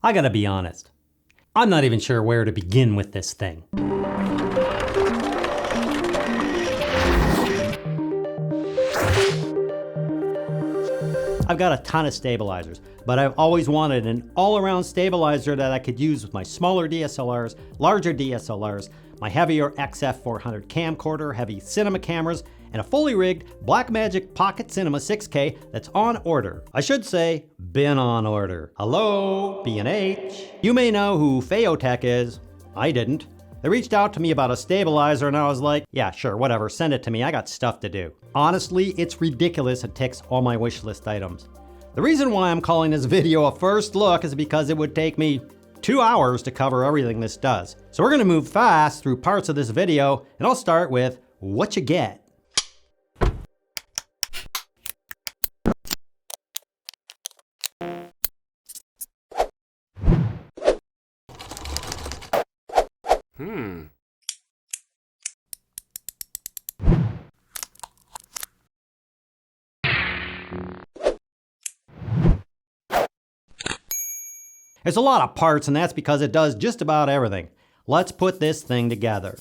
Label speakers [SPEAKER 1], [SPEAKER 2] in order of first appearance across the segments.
[SPEAKER 1] I gotta be honest, I'm not even sure where to begin with this thing. I've got a ton of stabilizers, but I've always wanted an all-around stabilizer that I could use with my smaller DSLRs, larger DSLRs, my heavier XF400 camcorder, heavy cinema cameras, and a fully rigged Blackmagic Pocket Cinema 6K that's on order. I should say, been on order. Hello, B&H. You may know who FeiyuTech is. I didn't. They reached out to me about a stabilizer and I was like, yeah, sure, whatever, send it to me, I got stuff to do. Honestly, it's ridiculous it ticks all my wish list items. The reason why I'm calling this video a first look is because it would take me 2 hours to cover everything this does. So we're gonna move fast through parts of this video and I'll start with what you get. There's a lot of parts and that's because it does just about everything. Let's put this thing together.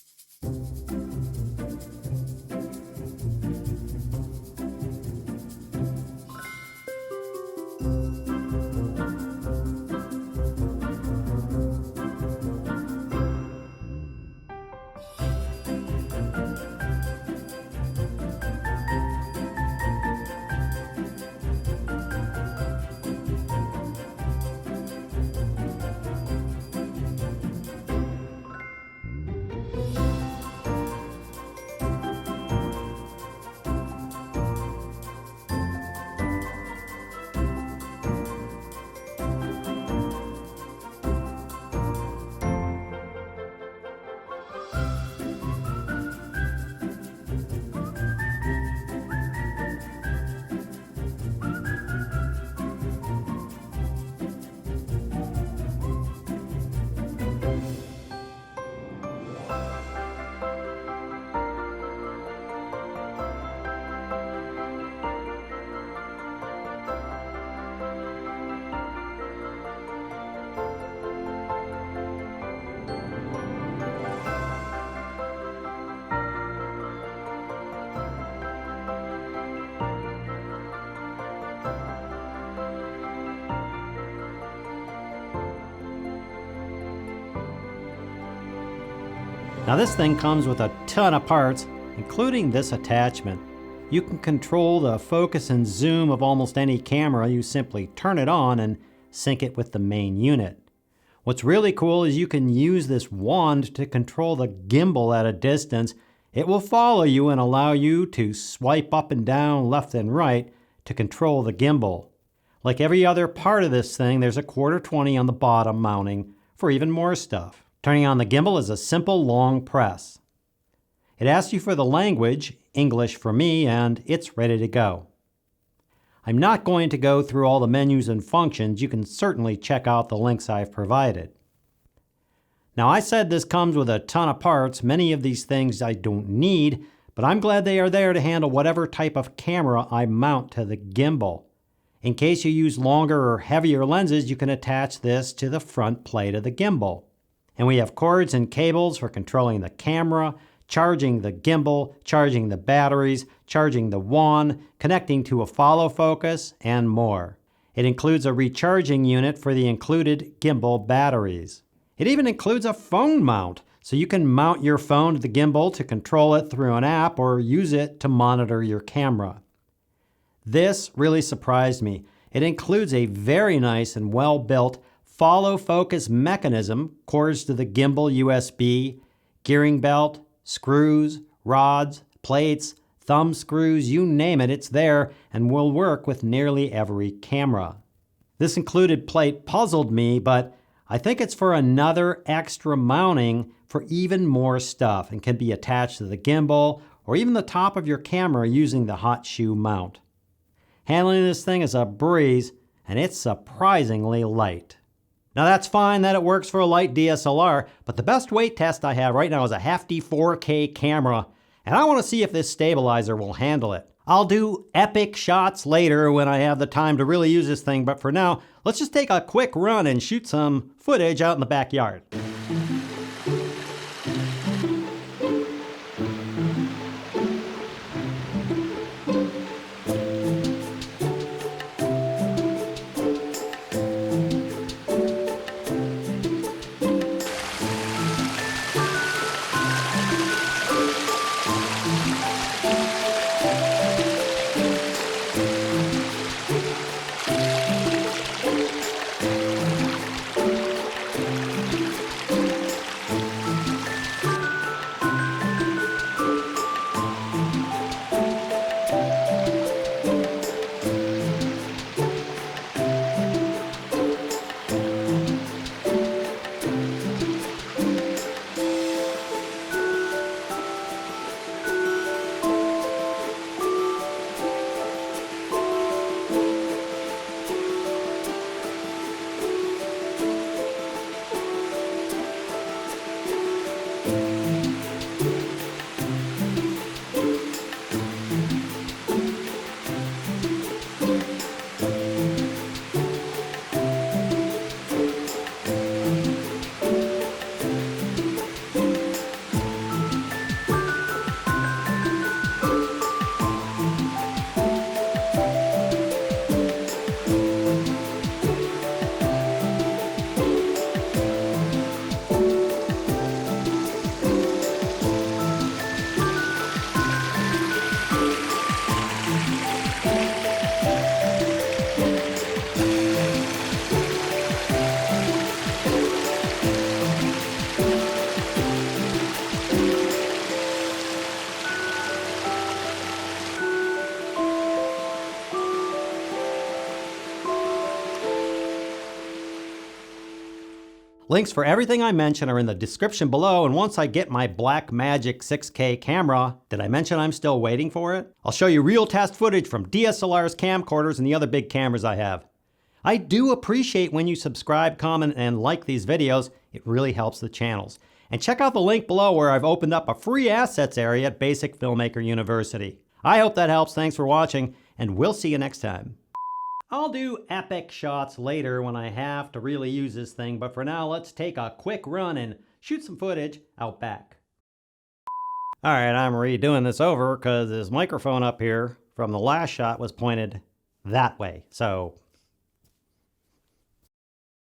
[SPEAKER 1] Now this thing comes with a ton of parts, including this attachment. You can control the focus and zoom of almost any camera. You simply turn it on and sync it with the main unit. What's really cool is you can use this wand to control the gimbal at a distance. It will follow you and allow you to swipe up and down, left and right to control the gimbal. Like every other part of this thing, there's a 1/4-20 on the bottom mounting for even more stuff. Turning on the gimbal is a simple long press. It asks you for the language, English for me, and it's ready to go. I'm not going to go through all the menus and functions. You can certainly check out the links I've provided. Now I said this comes with a ton of parts. Many of these things I don't need, but I'm glad they are there to handle whatever type of camera I mount to the gimbal. In case you use longer or heavier lenses, you can attach this to the front plate of the gimbal. And we have cords and cables for controlling the camera, charging the gimbal, charging the batteries, charging the wand, connecting to a follow focus, and more. It includes a recharging unit for the included gimbal batteries. It even includes a phone mount, so you can mount your phone to the gimbal to control it through an app or use it to monitor your camera. This really surprised me. It includes a very nice and well-built follow focus mechanism, cords to the gimbal USB, gearing belt, screws, rods, plates, thumb screws, you name it, it's there and will work with nearly every camera. This included plate puzzled me, but I think it's for another extra mounting for even more stuff and can be attached to the gimbal or even the top of your camera using the hot shoe mount. Handling this thing is a breeze and it's surprisingly light. Now that's fine that it works for a light DSLR, but the best weight test I have right now is a hefty 4K camera, and I want to see if this stabilizer will handle it. I'll do epic shots later when I have the time to really use this thing, but for now, let's just take a quick run and shoot some footage out in the backyard. Links for everything I mention are in the description below, and once I get my Blackmagic 6K camera, did I mention I'm still waiting for it? I'll show you real test footage from DSLRs, camcorders, and the other big cameras I have. I do appreciate when you subscribe, comment, and like these videos. It really helps the channels. And check out the link below where I've opened up a free assets area at Basic Filmmaker University. I hope that helps. Thanks for watching, and we'll see you next time. I'll do epic shots later when I have to really use this thing, but for now, let's take a quick run and shoot some footage out back. All right, I'm redoing this over because this microphone up here from the last shot was pointed that way. So